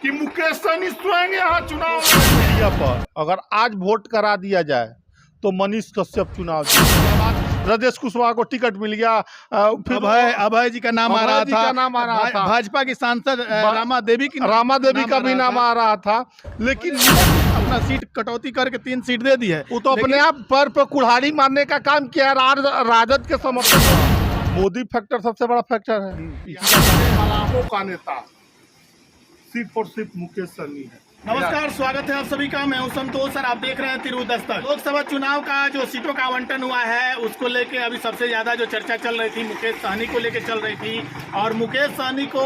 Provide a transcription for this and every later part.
कि मुकेश सहनी स्वयं यहाँ चुनाव मीडिया पर अगर आज वोट करा दिया जाए तो मनीष कश्यप चुनाव जीतेंगे। राजेश कुशवाहा को टिकट मिल गया, फिर अभय जी का नाम आ रहा था, भाजपा की सांसद रामा देवी का भी नाम आ रहा था, लेकिन अपना सीट कटौती करके 3 सीट दे दी है। वो तो अपने आप पर कुल्हाड़ी मारने का काम किया है राजद के समर्थक। मोदी फैक्टर सबसे बड़ा फैक्टर है। मलाहों का नेता सिर्फ और सिर्फ मुकेश सहनी है। नमस्कार, स्वागत है आप सभी का। मैं हूं संतोष और आप देख रहे हैं तिरहुत दस्तक। लोकसभा चुनाव का जो सीटों का आवंटन हुआ है उसको लेके अभी सबसे ज्यादा जो चर्चा चल रही थी मुकेश सहनी को लेके चल रही थी, और मुकेश सहनी को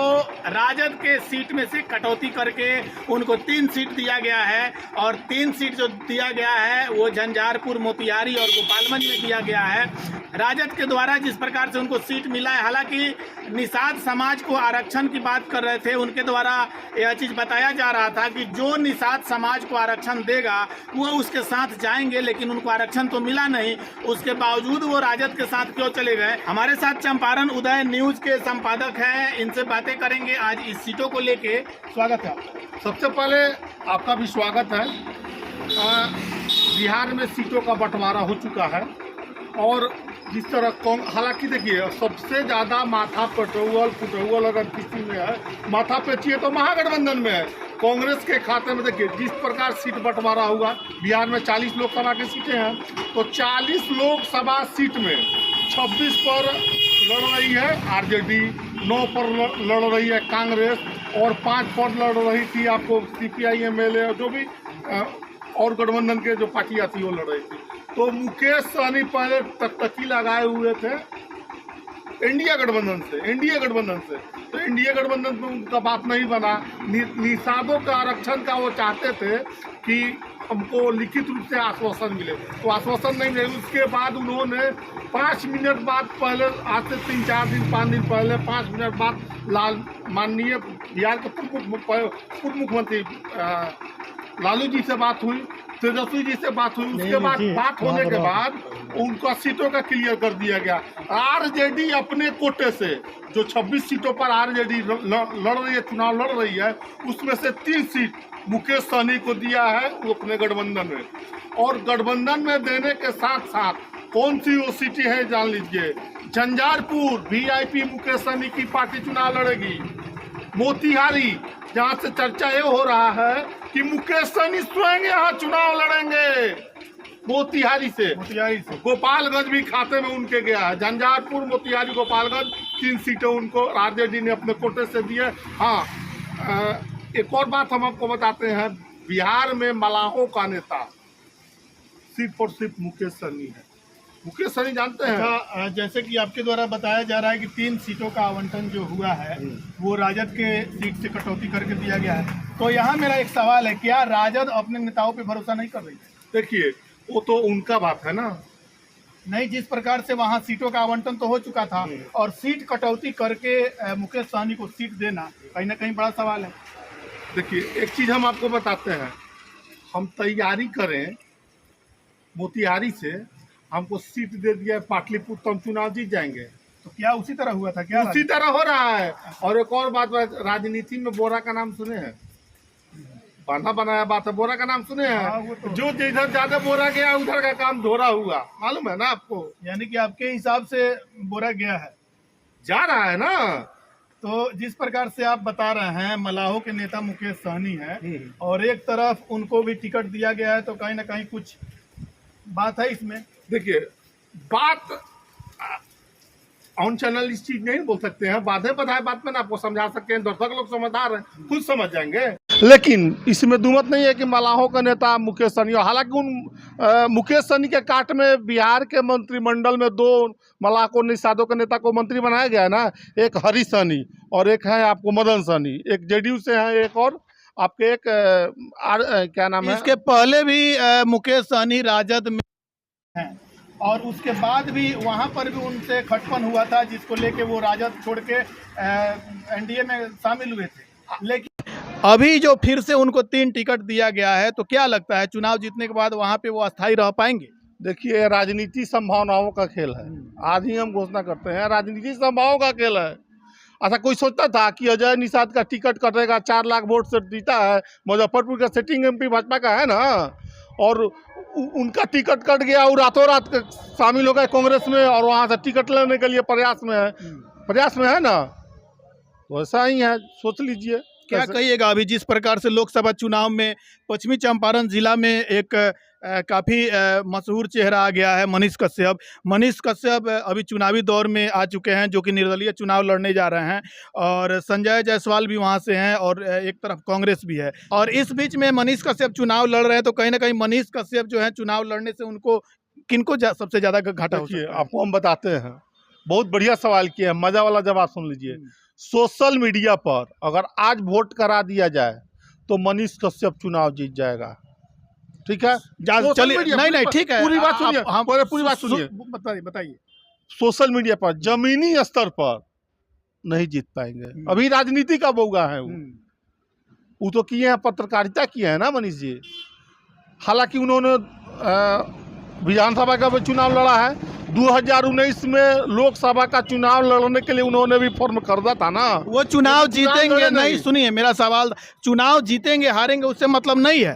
राजद के सीट में से कटौती करके उनको 3 सीट दिया गया है, और 3 सीट जो दिया गया है वो झंझारपुर, मोतिहारी और गोपालगंज में दिया गया है। राजद के द्वारा जिस प्रकार से उनको सीट मिला है, हालांकि निषाद समाज को आरक्षण की बात कर रहे थे, उनके द्वारा यह चीज बताया जा रहा था कि जो निषाद समाज को आरक्षण देगा वो उसके साथ जाएंगे, लेकिन उनको आरक्षण तो मिला नहीं, उसके बावजूद वो राजद के साथ क्यों चले गए। हमारे साथ चंपारण उदय न्यूज के संपादक हैं, इनसे बातें करेंगे आज इस सीटों को लेके। स्वागत है। सबसे पहले आपका भी स्वागत है। बिहार में सीटों का बंटवारा हो चुका है, और जिस तरह हालांकि देखिए सबसे ज़्यादा माथा पटौल अगर किसी में है, माथा पेची है तो महागठबंधन में है। कांग्रेस के खाते में देखिए जिस प्रकार सीट बंटवारा हुआ, बिहार में 40 लोकसभा की सीटें हैं, तो 40 लोकसभा सीट में 26 पर लड़ रही है आरजेडी, 9 पर लड़ रही है कांग्रेस, और 5 पर लड़ रही थी आपको सीपीआई एमएलए, जो भी और गठबंधन के जो पार्टियाँ थी वो लड़ रही थी। तो मुकेश सहनी पहले टकटकी लगाए हुए थे इंडिया गठबंधन से, तो इंडिया गठबंधन में उनका बात नहीं बना। निषादों का आरक्षण का वो चाहते थे कि हमको लिखित रूप से आश्वासन मिले, तो आश्वासन नहीं मिले। उसके बाद उन्होंने 5 मिनट बाद, पहले आज से 3-4 दिन 5 दिन पहले 5 मिनट बाद माननीय बिहार के पूर्व मुख्यमंत्री लालू जी से बात हुई, तेजस्वी जी से बात हुई। उसके बाद बात होने के बाद उनका सीटों का क्लियर कर दिया गया। आरजेडी अपने कोटे से जो 26 सीटों पर आरजेडी लड़ रही है, चुनाव लड़ रही है, उसमें से 3 सीट मुकेश सहनी को दिया है वो अपने गठबंधन में। और गठबंधन में देने के साथ साथ कौन सी वो सीटें हैं जान लीजिए। झंझारपुर वीआईपी मुकेश सहनी की पार्टी चुनाव लड़ेगी। मोतिहारी, जहाँ से चर्चा ये हो रहा है कि मुकेश सहनी स्वयं यहाँ चुनाव लड़ेंगे मोतिहारी से। गोपालगंज भी खाते में उनके गया है। झंझारपुर, मोतिहारी, गोपालगंज 3 सीटें उनको आरजेडी ने अपने कोटे से दी है। हाँ, एक और बात हम आपको बताते हैं, बिहार में मलाहों का नेता सिर्फ और सिर्फ मुकेश सहनी है। मुकेश सहनी जानते हैं, जैसे कि आपके द्वारा बताया जा रहा है कि 3 सीटों का आवंटन जो हुआ है वो राजद के सीट से कटौती करके दिया गया है। तो यहाँ मेरा एक सवाल है, क्या राजद अपने नेताओं पे भरोसा नहीं कर रही है? देखिए वो तो उनका बात है ना। नहीं, जिस प्रकार से वहाँ सीटों का आवंटन तो हो चुका था, और सीट कटौती करके मुकेश सहनी को सीट देना कहीं ना कहीं बड़ा सवाल है। देखिए एक चीज हम आपको बताते हैं, हम तैयारी करें मोतिहारी से, हमको सीट दे दिया पाटलिपुत्र, तो हम चुनाव जीत जाएंगे। तो क्या उसी तरह हुआ था? क्या उसी तरह हो रहा है। और एक और बात, राजनीति में बोरा का नाम सुने हैं? बना बनाया बात है, बोरा का नाम सुने हैं? तो जो जिधर ज्यादा बोरा गया उधर का काम धोरा हुआ, मालूम है ना आपको? यानी कि आपके हिसाब से बोरा गया है, जा रहा है ना। तो जिस प्रकार से आप बता रहे हैं मलाहों के नेता मुकेश सहनी है, और एक तरफ उनको भी टिकट दिया गया है, तो कहीं ना कहीं कुछ बात है इसमें। देखिए बात ऑन चैनल इस चीज नहीं बोल सकते हैं, बात में ना आपको समझा सकते हैं। दर्शक लोग समझदार हैं, खुद समझ जाएंगे। लेकिन इसमें दुमत नहीं है कि मलाहों का नेता मुकेश सहनी, हालांकि उन मुकेश सहनी के काट में बिहार के मंत्रिमंडल में 2 मलाह को, निषादों के नेता को मंत्री बनाया गया है ना। एक हरी सहनी और एक है आपको मदन सहनी, एक जेडीयू से है, एक और आपके एक क्या नाम है, इसके पहले भी मुकेश सहनी राजद में हैं, और उसके बाद भी वहां पर भी उनसे खटपन हुआ था, जिसको लेके वो राजद छोड़ के एनडीए में शामिल हुए थे। लेकिन अभी जो फिर से उनको 3 टिकट दिया गया है, तो क्या लगता है चुनाव जीतने के बाद वहां पे वो अस्थायी रह पाएंगे? देखिए राजनीति संभावनाओं का खेल है। आज ही हम घोषणा करते हैं, राजनीति संभावनाओं का खेल है। अच्छा, कोई सोचता था कि अजय निषाद का टिकट कटेगा, 4 लाख वोट से जीता है, मुजफ्फरपुर का सिटिंग एमपी भाजपा का है ना, और उनका टिकट कट गया और रातों रात शामिल हो गए कांग्रेस में, और वहाँ से टिकट लेने के लिए प्रयास में है ना। तो ऐसा ही है, सोच लीजिए। क्या कहिएगा अभी जिस प्रकार से लोकसभा चुनाव में पश्चिमी चंपारण जिला में एक काफ़ी मशहूर चेहरा आ गया है, मनीष कश्यप अभी चुनावी दौर में आ चुके हैं, जो कि निर्दलीय चुनाव लड़ने जा रहे हैं, और संजय जायसवाल भी वहां से हैं, और एक तरफ कांग्रेस भी है। और इस बीच में मनीष कश्यप चुनाव लड़ रहे हैं, तो कहीं ना कहीं मनीष कश्यप जो है चुनाव लड़ने से उनको किनको सबसे ज़्यादा घाटा हो सकता है? आपको हम बताते हैं, बहुत बढ़िया सवाल किया है, मजा वाला जवाब सुन लीजिए। सोशल मीडिया पर अगर आज वोट करा दिया जाए तो मनीष कश्यप चुनाव जीत जाएगा, ठीक है? चलिए, नहीं ठीक है, पूरी बात सुनिए, पूरी बात सुनिए, बताइए। सोशल मीडिया पर जमीनी स्तर पर नहीं जीत पाएंगे, अभी राजनीति का बौगा है वो तो किए हैं, पत्रकारिता किए हैं ना मनीष जी। हालांकि उन्होंने विधानसभा का भी चुनाव लड़ा है, 2019 में लोकसभा का चुनाव लड़ने के लिए उन्होंने भी फॉर्म खरीदा था ना। वो चुनाव जीतेंगे नहीं, सुनिए मेरा सवाल, चुनाव जीतेंगे हारेंगे उससे मतलब नहीं है।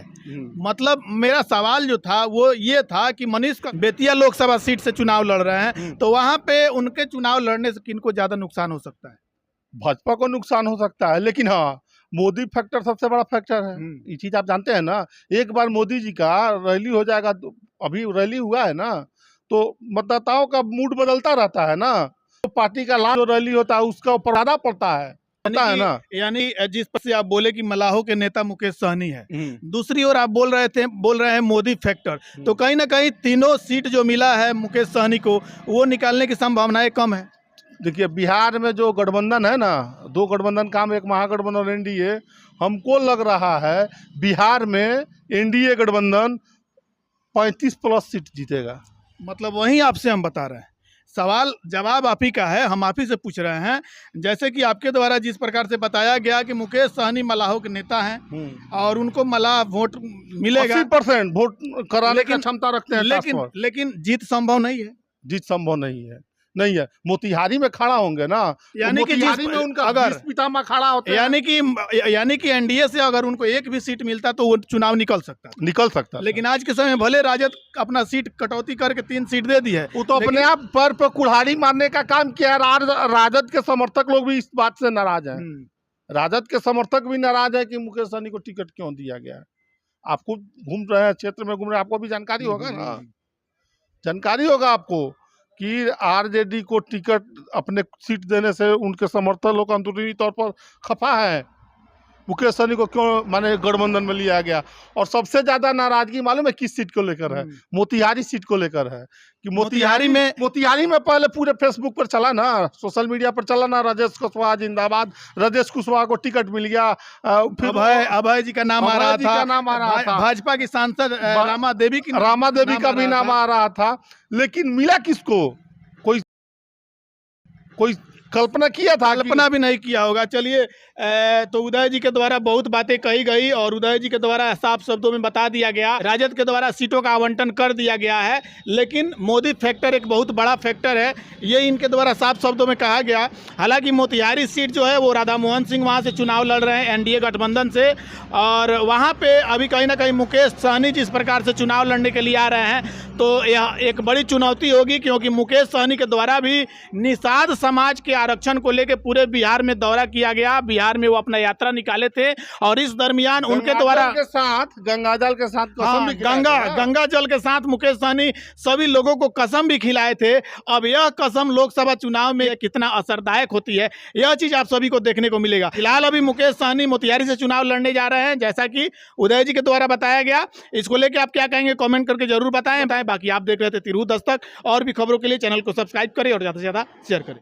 मतलब मेरा सवाल जो था वो ये था कि मनीष का बेतिया लोकसभा सीट से चुनाव लड़ रहे हैं, तो वहां पे उनके चुनाव लड़ने से किनको ज्यादा नुकसान हो सकता है? भाजपा को नुकसान हो सकता है, लेकिन हाँ, मोदी फैक्टर सबसे बड़ा फैक्टर है। ये चीज आप जानते हैं ना। एक बार मोदी जी का रैली हो जाएगा, अभी रैली हुआ है ना, तो मतदाताओं का मूड बदलता रहता है ना, तो पार्टी का लाभ जो रैली होता है उसका ऊपर ज्यादा पड़ता है, पता है ना। यानी जिस पर से आप बोले कि मलाहों के नेता मुकेश सहनी है, दूसरी ओर आप बोल रहे हैं मोदी फैक्टर, तो कहीं ना कहीं तीनों सीट जो मिला है मुकेश सहनी को, वो निकालने की संभावनाएं कम है। देखिए, बिहार में जो गठबंधन है ना, 2 गठबंधन काम, एक महागठबंधन एनडीए, हमको लग रहा है बिहार में एनडीए गठबंधन 35+ सीट जीतेगा। मतलब वही आपसे हम बता रहे हैं, सवाल जवाब आप ही का है, हम आप ही से पूछ रहे हैं। जैसे कि आपके द्वारा जिस प्रकार से बताया गया कि मुकेश सहनी मलाहों के नेता हैं और उनको मलाह वोट मिलेगा, 80% वोट कराने की क्षमता रखते हैं, लेकिन जीत संभव नहीं है। जीत संभव नहीं है। मोतिहारी में खड़ा होंगे ना, यानी कि मोतिहारी में उनका अगर पितामह खड़ा होते हैं, यानी कि एनडीए से अगर उनको एक भी सीट मिलता तो वो चुनाव निकल सकता। लेकिन आज के समय भले राजद अपना सीट कटौती करके 3 सीट दे दी है, वो तो अपने आप पर कुल्हाड़ी मारने का काम किया। राजद के समर्थक लोग भी इस बात से नाराज हैं। राजद के समर्थक भी नाराज है कि मुकेश सहनी को टिकट क्यों दिया गया है। आपको घूम रहे हैं, क्षेत्र में घूम रहे हैं, आपको भी जानकारी होगा ना, जानकारी होगा आपको कि आरजेडी को टिकट अपने सीट देने से उनके समर्थक लोग अंदरूनी तौर पर खफा है। मुकेश सहनी को क्यों माने गठबंधन में लिया गया। और सबसे ज्यादा नाराजगी मालूम है किस सीट को लेकर है? मोतिहारी सीट को लेकर है कि मोतिहारी में पहले पूरे फेसबुक पर चला ना, सोशल मीडिया पर चला ना, राजेश कुशवाहा जिंदाबाद, राजेश कुशवाहा को टिकट मिल गया। अभय जी का नाम आ रहा था, भाजपा की सांसद रामा देवी का भी नाम आ रहा था, लेकिन मिला किसको? कोई कल्पना किया था? कल्पना भी नहीं किया होगा। चलिए, तो उदय जी के द्वारा बहुत बातें कही गई और उदय जी के द्वारा साफ शब्दों में बता दिया गया, राजद के द्वारा सीटों का आवंटन कर दिया गया है, लेकिन मोदी फैक्टर एक बहुत बड़ा फैक्टर है, ये इनके द्वारा साफ शब्दों में कहा गया। हालांकि मोतिहारी सीट जो है वो राधा मोहन सिंह वहाँ से चुनाव लड़ रहे हैं एनडीए गठबंधन से, और वहाँ पे अभी कहीं ना कहीं मुकेश सहनी जिस प्रकार से चुनाव लड़ने के लिए आ रहे हैं, तो यह एक बड़ी चुनौती होगी, क्योंकि मुकेश सहनी के द्वारा भी निषाद समाज के आरक्षण को लेकर पूरे बिहार में दौरा किया गया। बिहार में वो अपना यात्रा निकाले थे और इस दरमियान उनके द्वारा गंगाजल के साथ गंगा जल के साथ मुकेश सहनी सभी लोगों को कसम भी खिलाए थे। अब यह कसम लोकसभा चुनाव में कितना असरदायक होती है, यह चीज आप सभी को देखने को मिलेगा। फिलहाल अभी मुकेश सहनी मोतिहारी से चुनाव लड़ने जा रहे हैं, जैसा कि उदय जी के द्वारा बताया गया। इसको लेकर आप क्या कहेंगे कमेंट करके जरूर बताएं। बाकी आप देख रहे थे तिरहुत दस्तक, और भी खबरों के लिए चैनल को सब्सक्राइब करें और ज्यादा से ज्यादा शेयर करें।